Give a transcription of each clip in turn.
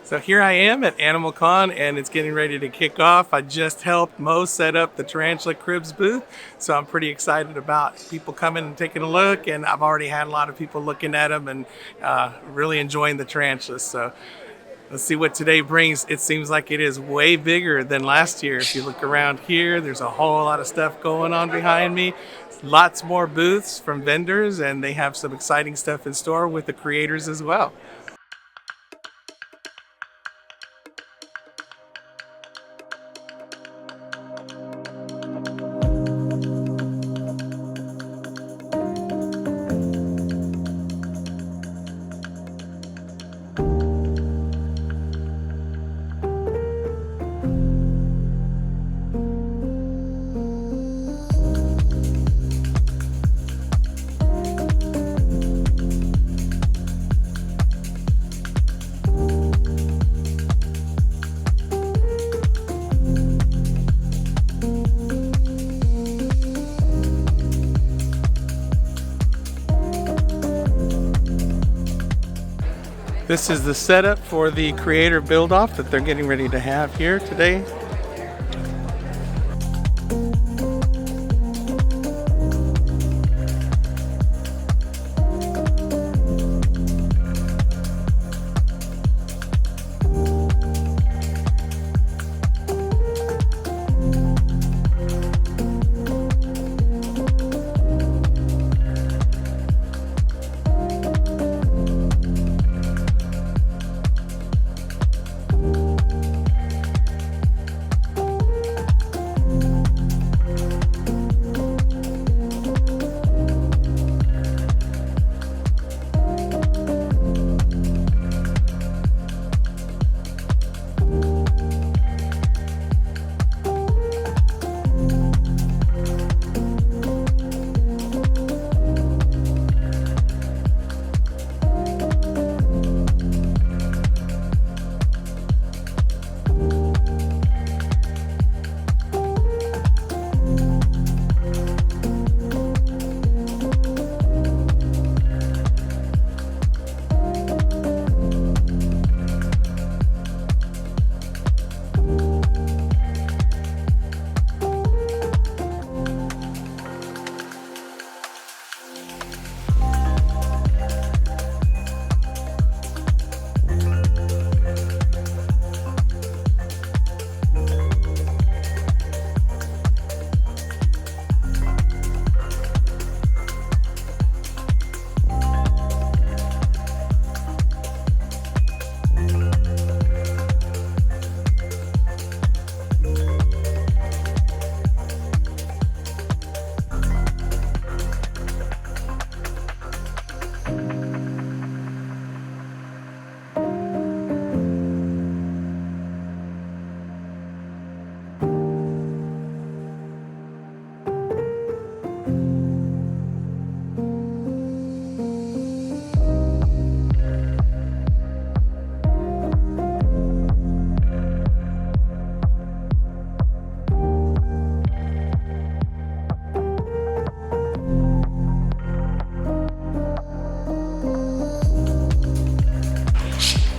So here I am at AnimalCon and it's getting ready to kick off. I just helped Mo set up the Tarantula Cribs booth. So I'm pretty excited about people coming and taking a look, and I've already had a lot of people looking at them and really enjoying the tarantulas. So let's see what today brings. It seems like it is way bigger than last year. If you look around here, there's a whole lot of stuff going on behind me. Lots more booths from vendors, and they have some exciting stuff in store with the creators as well. This is the setup for the creator build-off that they're getting ready to have here today.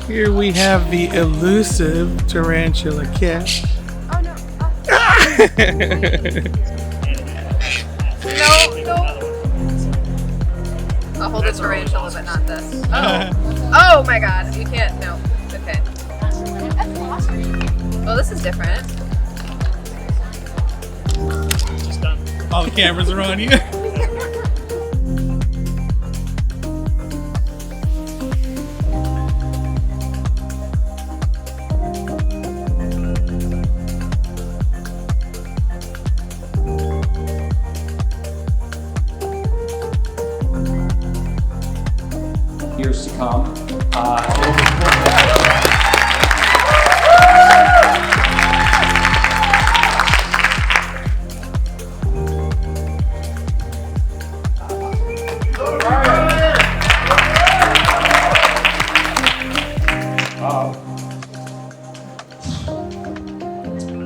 Here we have the elusive tarantula cat. Oh no. No, no. I'll hold the tarantula, but not this. Oh. Oh my god. You can't. No. Okay. Well, this is different. All the cameras are on you. Years to come.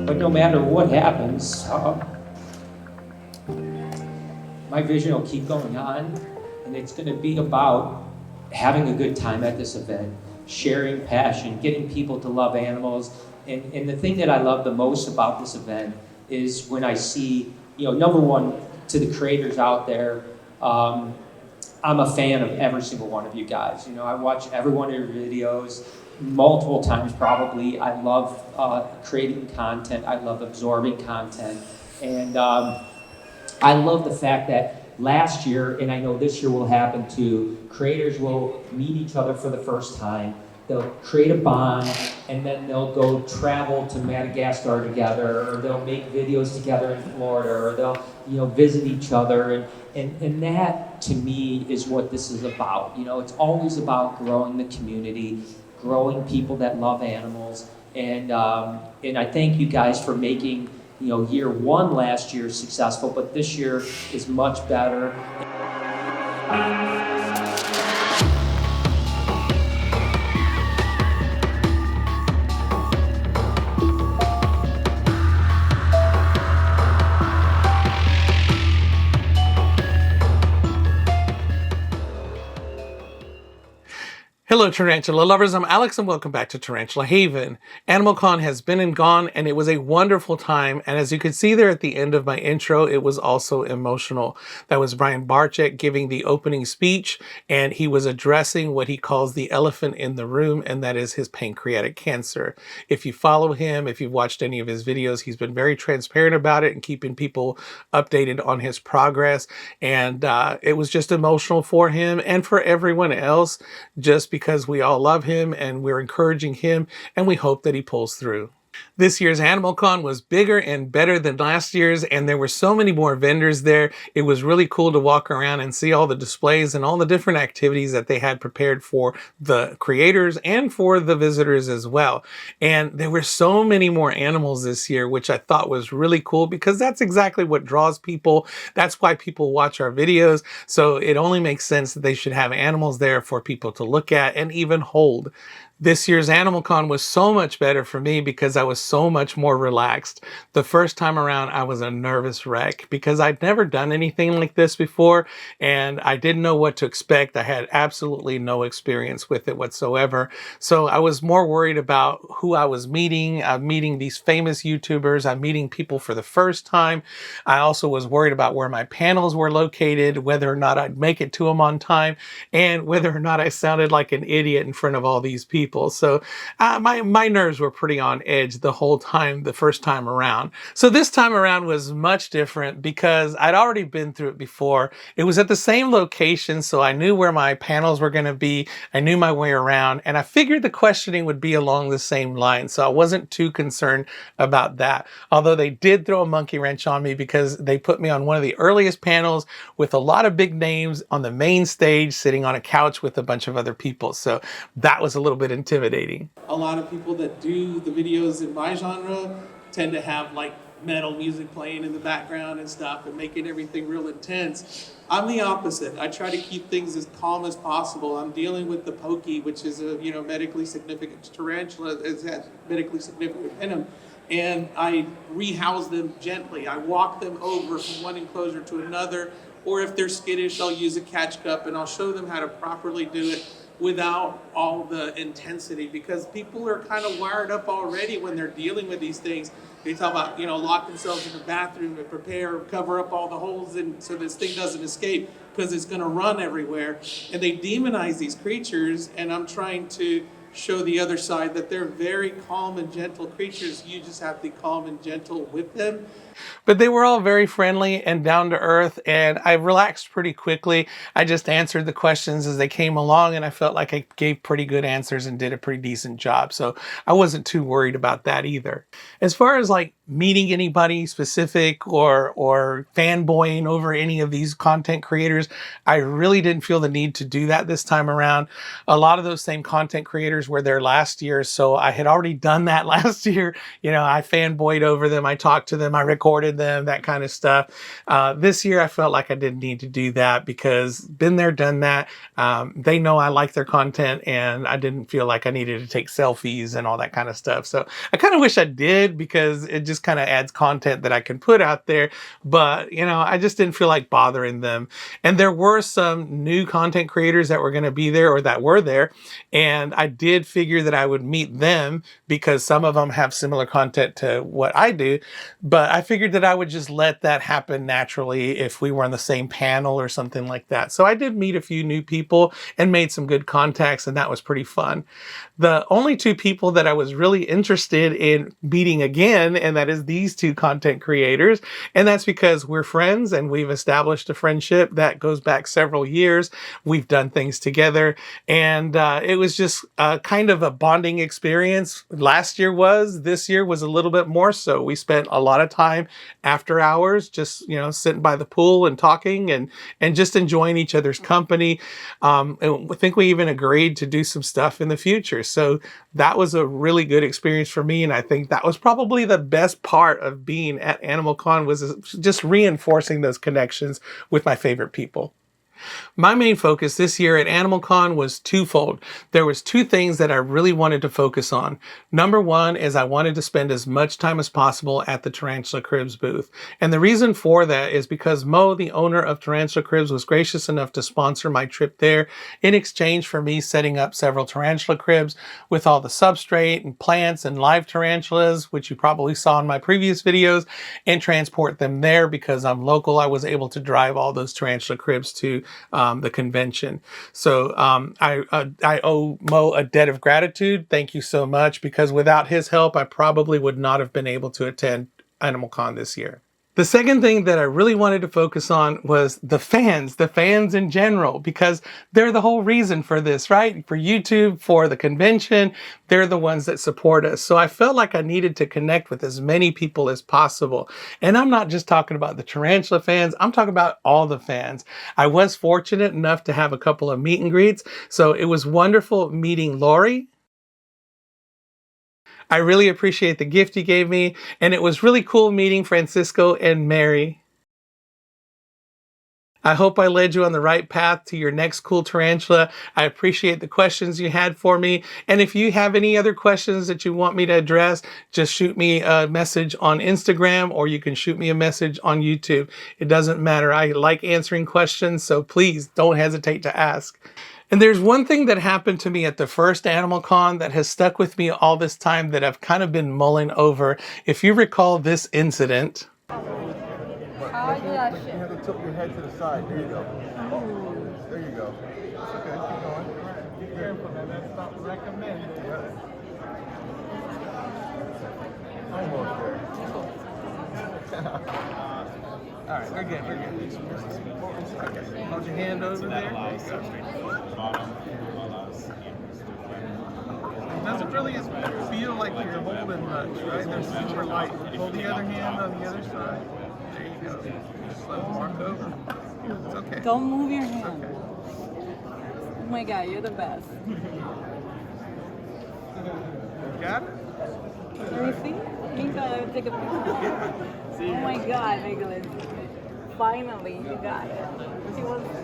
But no matter what happens, my vision will keep going on, and it's going to be about having a good time at this event, sharing passion, getting people to love animals. And the thing that I love the most about this event is when I see, number one, to the creators out there, I'm a fan of every single one of you guys. I watch every one of your videos multiple times probably. I love creating content. I love absorbing content. And I love the fact that last year, and I know this year will happen too, creators will meet each other for the first time. They'll create a bond, and then they'll go travel to Madagascar together, or they'll make videos together in Florida, or they'll visit each other. And that, to me, is what this is about. It's always about growing the community, growing people that love animals. And I thank you guys for making year one last year successful, but this year is much better. Hello, Tarantula lovers. I'm Alex, and welcome back to Tarantula Haven. AnimalCon has been and gone, and it was a wonderful time. And as you could see there at the end of my intro, it was also emotional. That was Brian Barczyk giving the opening speech, and he was addressing what he calls the elephant in the room, and that is his pancreatic cancer. If you follow him, if you've watched any of his videos, he's been very transparent about it and keeping people updated on his progress. And it was just emotional for him and for everyone else, just because we all love him and we're encouraging him, and we hope that he pulls through. This year's AnimalCon was bigger and better than last year's, and there were so many more vendors there. It was really cool to walk around and see all the displays and all the different activities that they had prepared for the creators and for the visitors as well. And there were so many more animals this year, which I thought was really cool, because that's exactly what draws people. That's why people watch our videos. So it only makes sense that they should have animals there for people to look at and even hold. This year's AnimalCon was so much better for me because I was so much more relaxed. The first time around, I was a nervous wreck because I'd never done anything like this before, and I didn't know what to expect. I had absolutely no experience with it whatsoever. So I was more worried about who I was meeting. I'm meeting these famous YouTubers. I'm meeting people for the first time. I also was worried about where my panels were located, whether or not I'd make it to them on time, and whether or not I sounded like an idiot in front of all these people. So my nerves were pretty on edge the whole time, the first time around. So this time around was much different because I'd already been through it before. It was at the same location, so I knew where my panels were going to be. I knew my way around, and I figured the questioning would be along the same line, so I wasn't too concerned about that. Although they did throw a monkey wrench on me because they put me on one of the earliest panels with a lot of big names on the main stage, sitting on a couch with a bunch of other people. So that was a little bit intimidating. A lot of people that do the videos in my genre tend to have like metal music playing in the background and stuff and making everything real intense. I'm the opposite. I try to keep things as calm as possible. I'm dealing with the pokey, which is a medically significant tarantula, has medically significant venom, and I rehouse them gently. I walk them over from one enclosure to another, or if they're skittish, I'll use a catch cup and I'll show them how to properly do it without all the intensity, because people are kind of wired up already when they're dealing with these things. They talk about, lock themselves in the bathroom and prepare, cover up all the holes so this thing doesn't escape because it's going to run everywhere. And they demonize these creatures, and I'm trying to show the other side that they're very calm and gentle creatures. You just have to be calm and gentle with them. But they were all very friendly and down to earth, and I relaxed pretty quickly. I just answered the questions as they came along, and I felt like I gave pretty good answers and did a pretty decent job. So I wasn't too worried about that either. As far as like meeting anybody specific or fanboying over any of these content creators, I really didn't feel the need to do that this time around. A lot of those same content creators were there last year, so I had already done that last year. I fanboyed over them, I talked to them, I recorded them, that kind of stuff. This year I felt like I didn't need to do that because been there, done that. They know I like their content, and I didn't feel like I needed to take selfies and all that kind of stuff. So I kind of wish I did, because it just just kind of adds content that I can put out there. But, you know, I just didn't feel like bothering them. And there were some new content creators that were going to be there or that were there. And I did figure that I would meet them because some of them have similar content to what I do. But I figured that I would just let that happen naturally if we were on the same panel or something like that. So I did meet a few new people and made some good contacts, and that was pretty fun. The only two people that I was really interested in meeting again, and that is these two content creators. And that's because we're friends and we've established a friendship that goes back several years. We've done things together, and it was just kind of a bonding experience. Last year was, this year was a little bit more so. We spent a lot of time after hours just, you know, sitting by the pool and talking and just enjoying each other's company. And I think we even agreed to do some stuff in the future. So that was a really good experience for me. And I think that was probably the best part of being at AnimalCon, was just reinforcing those connections with my favorite people. My main focus this year at AnimalCon was twofold. There was two things that I really wanted to focus on. Number one is I wanted to spend as much time as possible at the Tarantula Cribs booth. And the reason for that is because Mo, the owner of Tarantula Cribs, was gracious enough to sponsor my trip there in exchange for me setting up several tarantula cribs with all the substrate and plants and live tarantulas, which you probably saw in my previous videos, and transport them there. Because I'm local, I was able to drive all those tarantula cribs to the convention. So I owe Mo a debt of gratitude. Thank you so much, because without his help, I probably would not have been able to attend AnimalCon this year. The second thing that I really wanted to focus on was the fans in general, because they're the whole reason for this, right? For YouTube, for the convention, they're the ones that support us. So I felt like I needed to connect with as many people as possible. And I'm not just talking about the tarantula fans, I'm talking about all the fans. I was fortunate enough to have a couple of meet and greets. So it was wonderful meeting Lori. I really appreciate the gift he gave me, and it was really cool meeting Francisco and Mary. I hope I led you on the right path to your next cool tarantula. I appreciate the questions you had for me. And if you have any other questions that you want me to address, just shoot me a message on Instagram, or you can shoot me a message on YouTube. It doesn't matter. I like answering questions, so please don't hesitate to ask. And there's one thing that happened to me at the first AnimalCon that has stuck with me all this time that I've kind of been mulling over. If you recall this incident. How I do that shit? You have to tilt your head to the side. There you go. Oh, there you go. It's okay. Keep going. Be careful, man. That's not recommended. Yeah. Almost there. All right, we're good. We're good. Okay. Hold your hand over there. It doesn't really feel like you're holding much, right? They're super light. Hold the other hand on the other side. There you go. Just let them mark over. It's okay. Don't move your hand. Okay. Oh my God, you're the best. Got it? Let me see. Let me take a picture. Oh my God, Nicholas. Finally, you got it.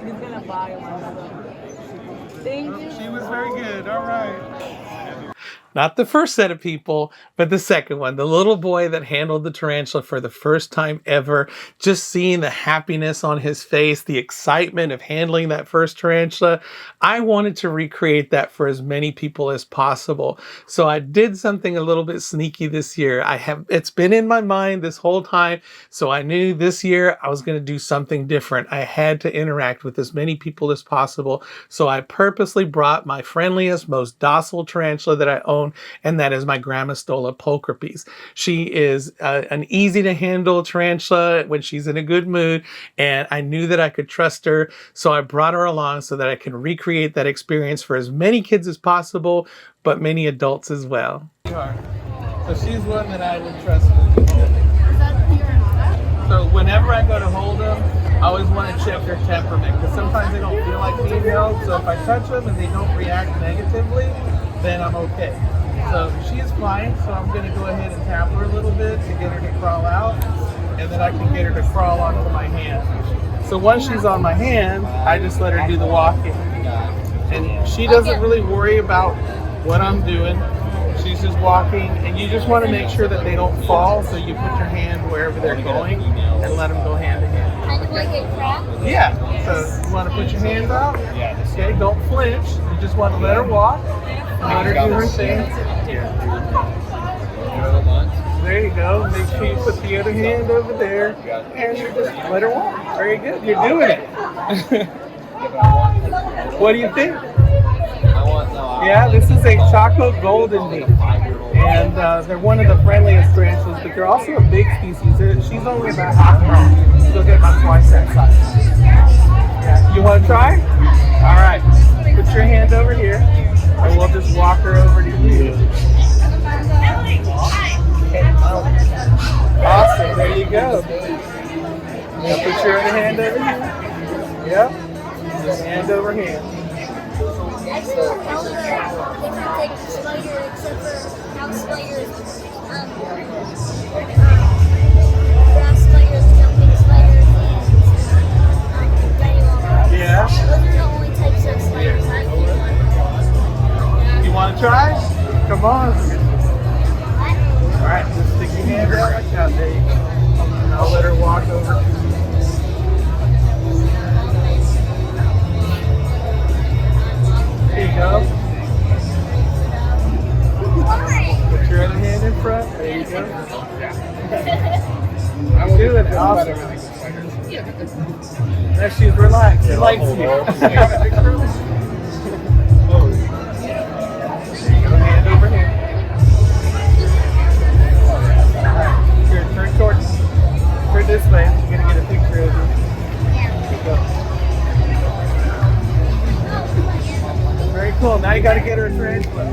He's gonna buy one. Thank you. She was very good. All right. Not the first set of people, but the second one. The little boy that handled the tarantula for the first time ever. Just seeing the happiness on his face, the excitement of handling that first tarantula. I wanted to recreate that for as many people as possible. So I did something a little bit sneaky this year. It's been in my mind this whole time. So I knew this year I was going to do something different. I had to interact with as many people as possible. So I purposely brought my friendliest, most docile tarantula that I own, and that is my Grammostola pulchripes. She is an easy to handle tarantula when she's in a good mood, and I knew that I could trust her, so I brought her along so that I can recreate that experience for as many kids as possible, but many adults as well. So she's one that I would trust. So whenever I go to hold them, I always want to check their temperament, because sometimes they don't feel like being held. So if I touch them and they don't react negatively, then I'm okay. So she's fine, so I'm going to go ahead and tap her a little bit to get her to crawl out, and then I can get her to crawl onto my hand. So once she's on my hand, I just let her do the walking. And she doesn't really worry about what I'm doing. She's just walking, and you just want to make sure that they don't fall, so you put your hand wherever they're going and let them go hand to hand. Kind of like a crab? Yeah, so you want to put your hands out. Okay, don't flinch. You just want to let her walk. Let her do her thing. There you go. Make sure you put the other hand over there. And you just let her walk. Very good. You're doing it. What do you think? Yeah, this is a Chaco Golden Bee. And they're one of the friendliest tarantulas, but they're also a big species. She's only about half grown. She'll get about twice that size. Yeah. You want to try? All right. Put your hand over here, and we'll just walk her over to you. Awesome. There you go. Now put your other hand over here. Yep. Hand over hand. Actually, they can take the spider except for house spiders, grass spiders, jumping spiders, and Yeah. those are the only types of spiders I can. You want to try? Come on. All right, just stick your hand out like that. There you go. And I'll let her walk over. There you go. Put your other hand in front. There you go. I'm doing it. Awesome. Now she's relaxed. She likes you. There you go. Hand over here. Here, turn this way. You're gonna get a picture of you. Here you go. Very cool. Now you gotta get her a tarantula.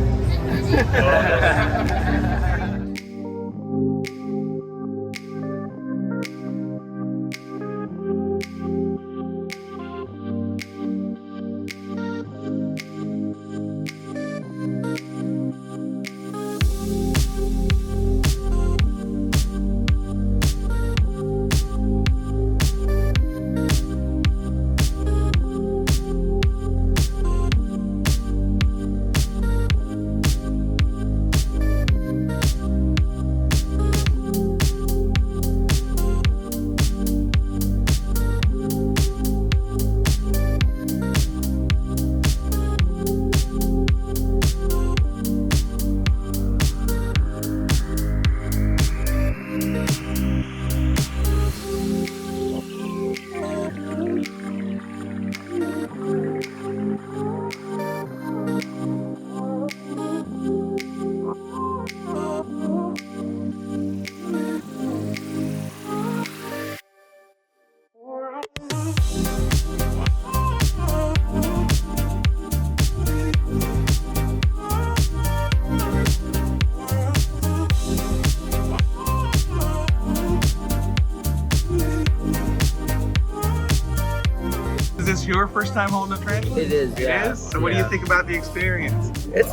Is this your first time holding a tarantula? It is, yeah. It is? So what do you think about the experience? It's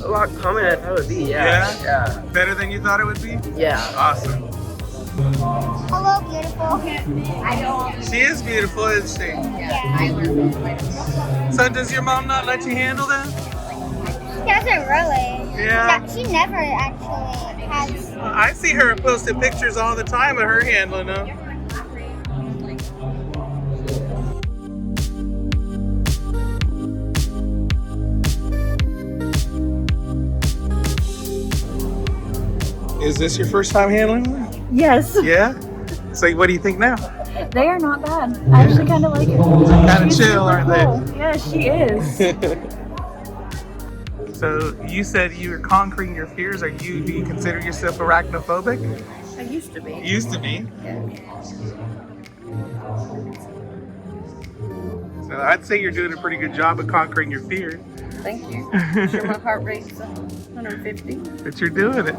a lot calmer than I thought it would be, Yeah? yeah. Better than you thought it would be? Yeah. Awesome. Hello, beautiful. She is beautiful, isn't she? Yeah. So does your mom not let you handle them? She doesn't really. Yeah. She never actually has. I see her posting pictures all the time of her handling them. Is this your first time handling them? Yes, Yeah? So what do you think now? they are not bad. I actually kind of like it. Kind of She's chill, super aren't they? cool. Yeah, she is. So you said you were conquering your fears. Do you consider yourself arachnophobic? I used to be. Used to be. So I'd say you're doing a pretty good job of conquering your fears. Thank you. I'm sure my heart rate's 150. But you're doing it.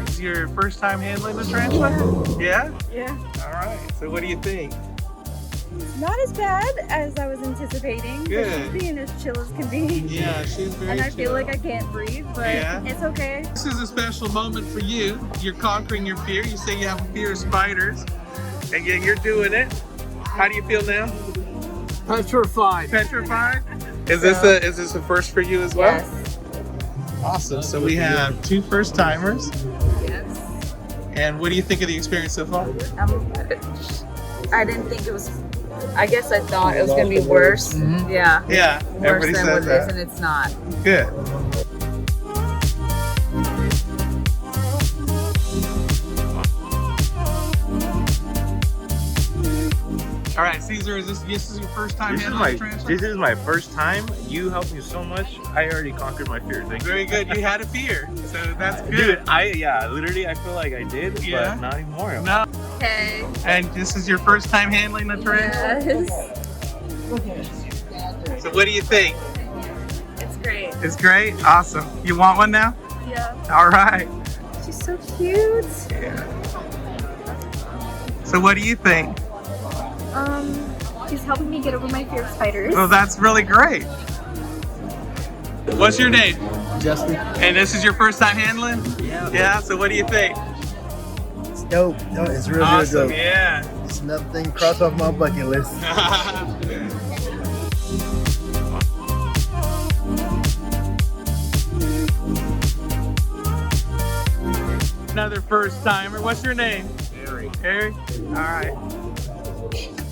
Is your first time handling the tarantula? Yeah? Yeah. All right. So what do you think? Not as bad as I was anticipating. But Good. she's being as chill as can be. Yeah, she's very And I feel chill. like I can't breathe, but Yeah. it's okay. This is a special moment for you. You're conquering your fear. You say you have a fear of spiders, and yet you're doing it. How do you feel now? Petrified. Petrified? Is this a first for you as well? Yes. Awesome. So we have 2 first timers. Yes. And what do you think of the experience so far? I didn't think it was. I guess I thought it was gonna be worse. Yeah. Yeah, Worse everybody than what says it is, that. and it's not. Good. All right, Caesar, this is your first time handling a tarantula? This is my first time. You helped me so much. I already conquered my fear. Thank you. Very good. You had a fear, so that's good. Dude, literally I feel like I did, Yeah. but not anymore. No. Okay. And this is your first time handling a tarantula? Yes. So what do you think? It's great. It's great? Awesome. You want one now? Yeah. All right. She's so cute. So what do you think? She's helping me get over my fear of spiders. Well, that's really great. What's your name? Justin. And this is your first time handling? Yeah. Yeah, so what do you think? It's dope. No, it's really, Awesome, dope. yeah. It's nothing crossed off my bucket list. Another first timer. What's your name? Harry. Harry? All right.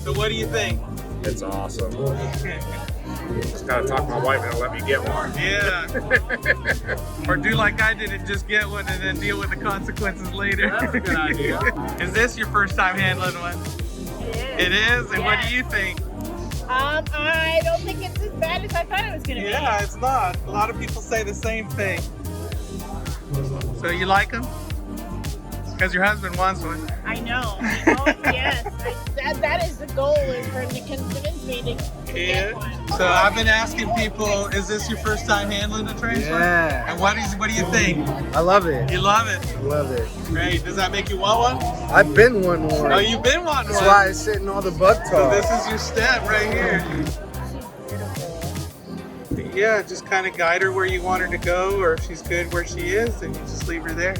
So what do you think? It's awesome. Just gotta talk to my wife and let me get one. Yeah. Or do like I did and just get one and then deal with the consequences later. That's a good idea. Is this your first time handling one? It is? And what do you think? I don't think it's as bad as I thought it was gonna Yeah, it's not. A lot of people say the same thing. So you like them? Because your husband wants one. I know. Yes. That is the goal, is for him to convince me to Yeah. So I've been asking people, is this your first time handling a tarantula? Yeah. And what do you think? I love it. You love it? Love it. Great. Does that make you want one? I've been one more. Oh, you've been wanting That's one. why I sit in all the bug So talk. this is your step right here. Yeah, just kind of guide her where you want her to go, or if she's good where she is, then you just leave her there.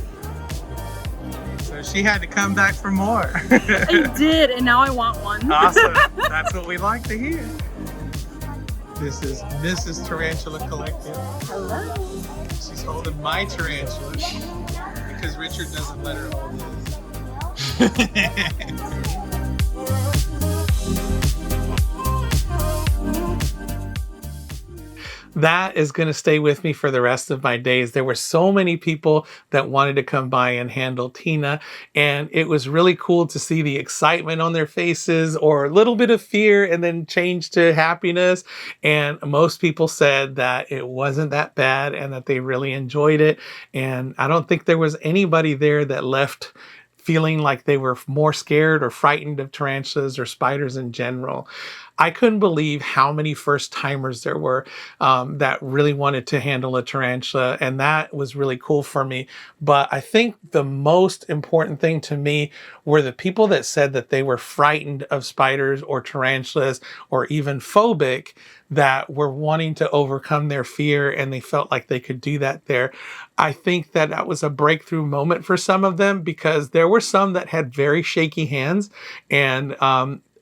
So she had to come back for more. I did, and now I want one. Awesome. That's what we like to hear. This is Mrs. Tarantula Collective. Hello. She's holding my tarantula because Richard doesn't let her hold his. That is going to stay with me for the rest of my days. There were so many people that wanted to come by and handle Tina, and it was really cool to see the excitement on their faces, or a little bit of fear and then change to happiness. And most people said that it wasn't that bad and that they really enjoyed it. And I don't think there was anybody there that left feeling like they were more scared or frightened of tarantulas or spiders in general. I couldn't believe how many first timers there were that really wanted to handle a tarantula, and that was really cool for me. But I think the most important thing to me were the people that said that they were frightened of spiders or tarantulas, or even phobic, that were wanting to overcome their fear, and they felt like they could do that there. I think that that was a breakthrough moment for some of them, because there were some that had very shaky hands, and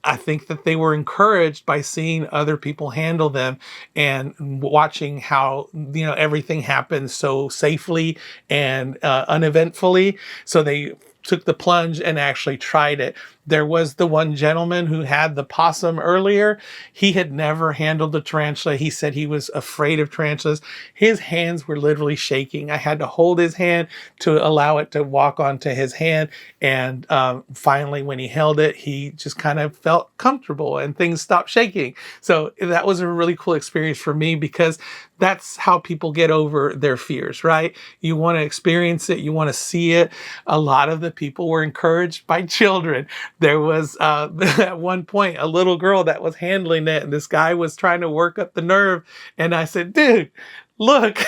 I think that they were encouraged by seeing other people handle them and watching how, everything happened so safely and uneventfully. So they took the plunge and actually tried it. There was the one gentleman who had the possum earlier. He had never handled a tarantula. He said he was afraid of tarantulas. His hands were literally shaking. I had to hold his hand to allow it to walk onto his hand. And finally, when he held it, he just kind of felt comfortable and things stopped shaking. So that was a really cool experience for me, because that's how people get over their fears, right? You want to experience it. You want to see it. A lot of the people were encouraged by children. there was at one point a little girl that was handling it, and this guy was trying to work up the nerve. And I said, dude, look,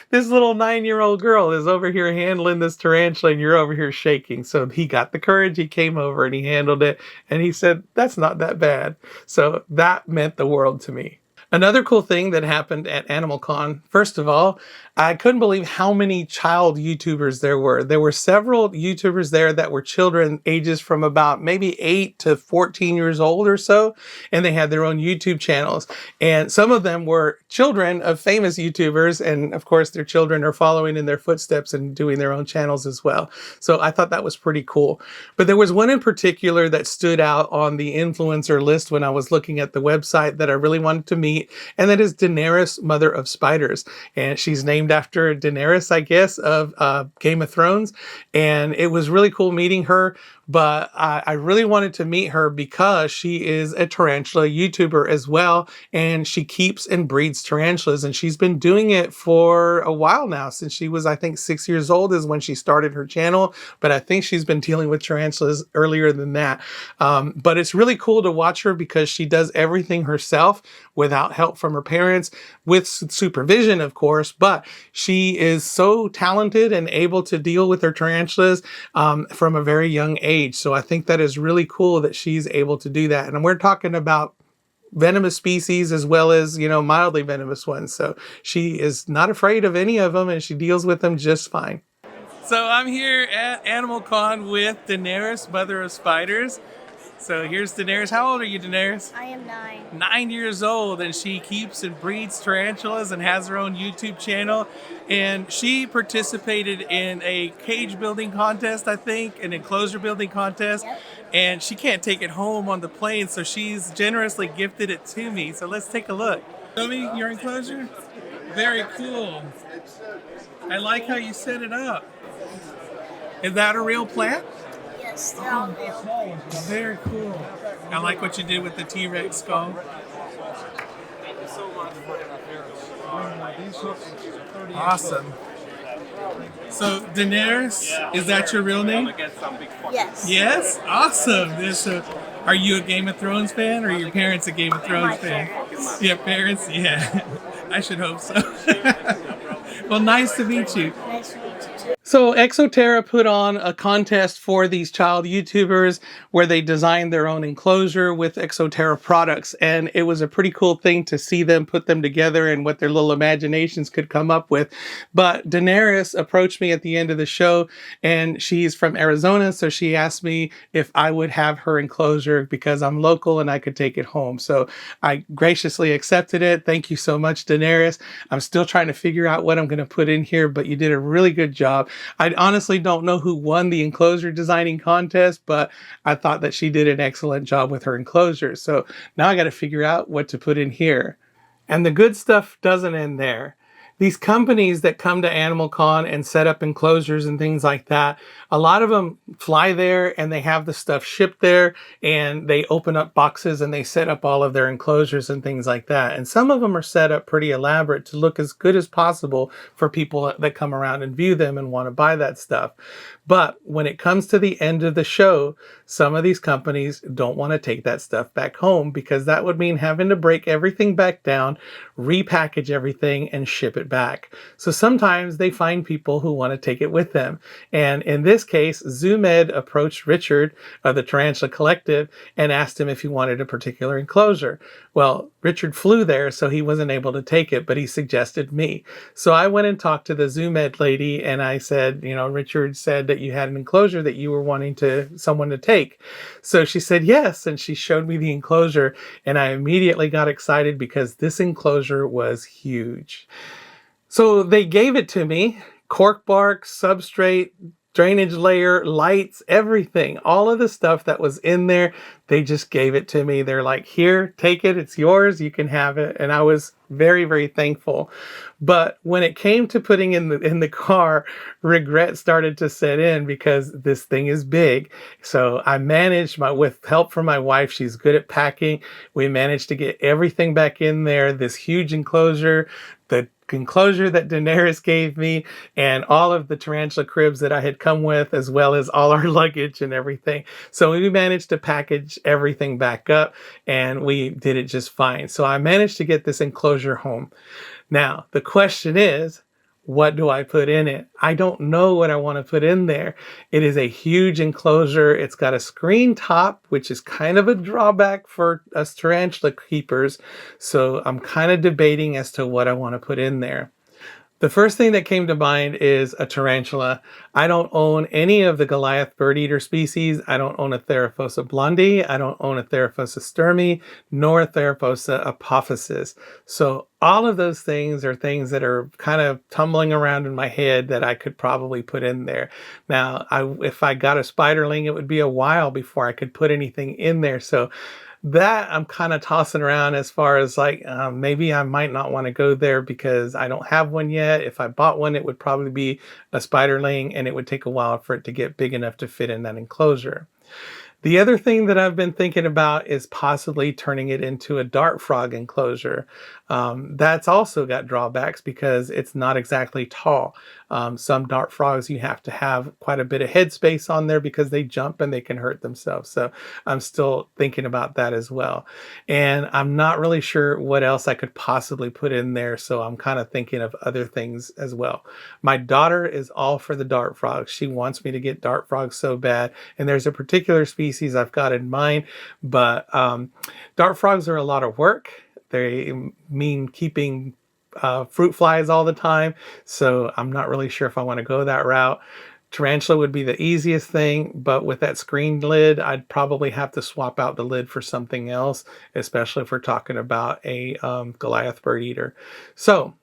this little 9-year-old girl is over here handling this tarantula and you're over here shaking. So he got the courage, he came over and he handled it, and he said, that's not that bad. So that meant the world to me. Another cool thing that happened at AnimalCon, first of all, I couldn't believe how many child YouTubers there were. There were several YouTubers there that were children ages from about maybe 8 to 14 years old or so, and they had their own YouTube channels. And some of them were children of famous YouTubers, and of course their children are following in their footsteps and doing their own channels as well. So I thought that was pretty cool. But there was one in particular that stood out on the influencer list when I was looking at the website that I really wanted to meet, and that is Daenerys, Mother of Spiders. And she's named after Daenerys, I guess, of Game of Thrones. And it was really cool meeting her. But I really wanted to meet her because she is a tarantula YouTuber as well. And she keeps and breeds tarantulas. And she's been doing it for a while now. Since she was, I think, 6 years old is when she started her channel. But I think she's been dealing with tarantulas earlier than that. But it's really cool to watch her because she does everything herself without help from her parents, with supervision, of course. But she is so talented and able to deal with her tarantulas from a very young age. So I think that is really cool that she's able to do that. And we're talking about venomous species as well as, you know, mildly venomous ones. So she is not afraid of any of them and she deals with them just fine. So I'm here at AnimalCon with Daenerys, Mother of Spiders. So here's Daenerys. How old are you, Daenerys? I am 9. 9 years old, and she keeps and breeds tarantulas and has her own YouTube channel. And she participated in a cage building contest, I think, an enclosure building contest. Yep. And she can't take it home on the plane, so she's generously gifted it to me. So let's take a look. Show me your enclosure. Very cool. I like how you set it up. Is that a real plant? Yes, they're all real. Very cool. I like what you did with the T-Rex skull. Awesome. So, Daenerys, is that your real name? Yes. Yes? Awesome. Are you a Game of Thrones fan, or are your parents a Game of Thrones My fan? parents. Yeah, parents? Yeah. I should hope so. Well, nice to meet you. Nice to meet you too. So Exoterra put on a contest for these child YouTubers where they designed their own enclosure with Exoterra products. And it was a pretty cool thing to see them put them together and what their little imaginations could come up with. But Daenerys approached me at the end of the show, and she's from Arizona. So she asked me if I would have her enclosure because I'm local and I could take it home. So I graciously accepted it. Thank you so much, Daenerys. I'm still trying to figure out what I'm going to put in here, but you did a really good job. I honestly don't know who won the enclosure designing contest, but I thought that she did an excellent job with her enclosure. So now I got to figure out what to put in here. And the good stuff doesn't end there. These companies that come to AnimalCon and set up enclosures and things like that, a lot of them fly there and they have the stuff shipped there, and they open up boxes and they set up all of their enclosures and things like that. And some of them are set up pretty elaborate to look as good as possible for people that come around and view them and want to buy that stuff. But when it comes to the end of the show, some of these companies don't want to take that stuff back home because that would mean having to break everything back down, repackage everything, and ship it back. So sometimes they find people who want to take it with them. And in this case, ZoomEd approached Richard of the Tarantula Collective and asked him if he wanted a particular enclosure. Well, Richard flew there, so he wasn't able to take it, but he suggested me. So I went and talked to the ZoomEd lady, and I said, you know, Richard said that you had an enclosure that you were wanting someone to take. So she said yes, and she showed me the enclosure, and I immediately got excited because this enclosure was huge. So they gave it to me, cork bark, substrate, drainage layer, lights, everything, all of the stuff that was in there, they just gave it to me. They're like, here, take it, it's yours, you can have it. And I was very, very thankful. But when it came to putting in the car, regret started to set in because this thing is big. So I managed, with help from my wife, she's good at packing, we managed to get everything back in there, this huge enclosure. The enclosure that Daenerys gave me and all of the tarantula cribs that I had come with, as well as all our luggage and everything. So we managed to package everything back up and we did it just fine. So I managed to get this enclosure home. Now, the question is, what do I put in it? I don't know what I want to put in there. It is a huge enclosure. It's got a screen top, which is kind of a drawback for us tarantula keepers. So I'm kind of debating as to what I want to put in there. The first thing that came to mind is a tarantula. I don't own any of the Goliath bird eater species. I don't own a Theraphosa blondi. I don't own a Theraphosa sturmi, nor a Theraphosa apophysis. So all of those things are things that are kind of tumbling around in my head that I could probably put in there. Now, if I got a spiderling, it would be a while before I could put anything in there. So that I'm kind of tossing around as far as like, maybe I might not want to go there because I don't have one yet. If I bought one, it would probably be a spiderling and it would take a while for it to get big enough to fit in that enclosure. The other thing that I've been thinking about is possibly turning it into a dart frog enclosure. That's also got drawbacks because it's not exactly tall. Some dart frogs, you have to have quite a bit of headspace on there because they jump and they can hurt themselves. So I'm still thinking about that as well. And I'm not really sure what else I could possibly put in there. So I'm kind of thinking of other things as well. My daughter is all for the dart frogs. She wants me to get dart frogs so bad. And there's a particular species I've got in mind, but dart frogs are a lot of work. They mean keeping fruit flies all the time. So I'm not really sure if I want to go that route. Tarantula would be the easiest thing, but with that screen lid, I'd probably have to swap out the lid for something else, especially if we're talking about a Goliath bird eater. So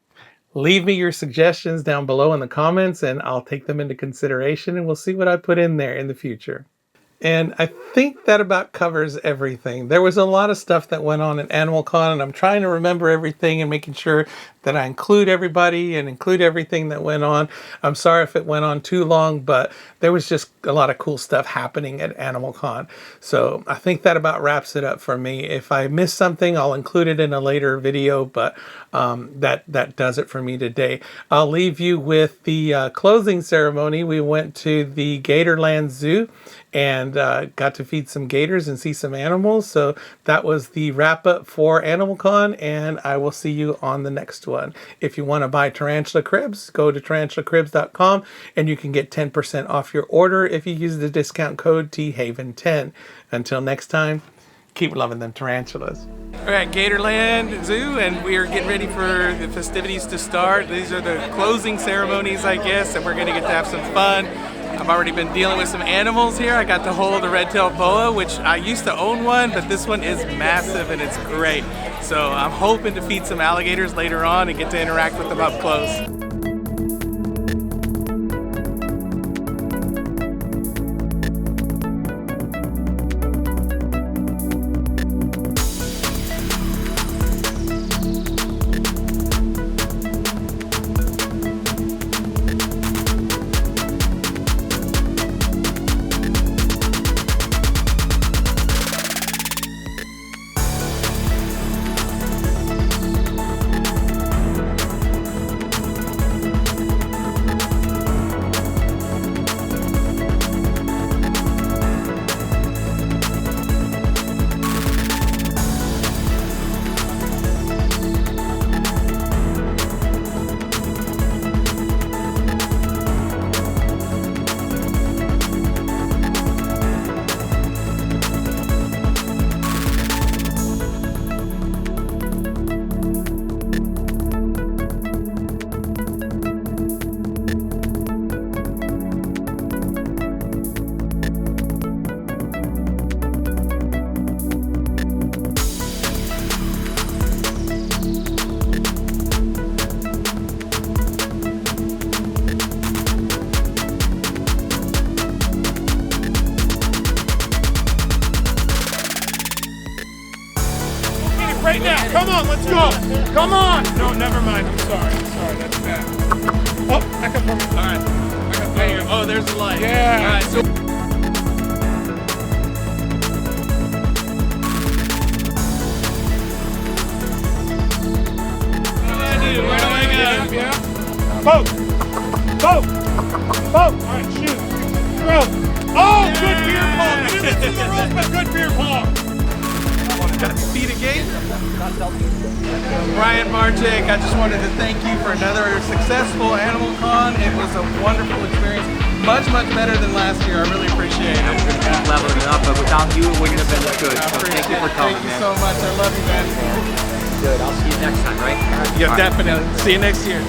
leave me your suggestions down below in the comments and I'll take them into consideration and we'll see what I put in there in the future. And I think that about covers everything. There was a lot of stuff that went on at AnimalCon, and I'm trying to remember everything and making sure that I include everybody and include everything that went on. I'm sorry if it went on too long, but there was just a lot of cool stuff happening at AnimalCon. So I think that about wraps it up for me. If I missed something, I'll include it in a later video, but that does it for me today. I'll leave you with the closing ceremony. We went to the Gatorland Zoo and got to feed some gators and see some animals. So that was the wrap up for AnimalCon, and I will see you on the next one. If you want to buy tarantula cribs, go to tarantulacribs.com and you can get 10% off your order if you use the discount code THAVEN10. Until next time, keep loving them tarantulas. We're at Gatorland Zoo and we are getting ready for the festivities to start. These are the closing ceremonies, I guess, and we're going to get to have some fun. I've already been dealing with some animals here. I got to hold a red-tailed boa, which I used to own one, but this one is massive and it's great. So I'm hoping to feed some alligators later on and get to interact with them up close. Right now, come on, let's go. Come on. No, never mind. I'm sorry. That's bad. Oh, back up for me. All right. There you go. Oh, there's the light. Yeah. All right. So where do I go? Boat. Boat. Boat. All right, shoot. Throw. Oh, good beer pong. You didn't miss the rules, but good beer pong. Got the feet again. Brian Marchek, I just wanted to thank you for another successful AnimalCon. It was a wonderful experience. Much better than last year. I really appreciate it. We're gonna keep leveling up, but without you, it wouldn't have been as good. I So appreciate thank you for it. coming, Thank you man. so much. I love you, man. Good. I'll see you next time, right? Yeah, definitely. See you next year.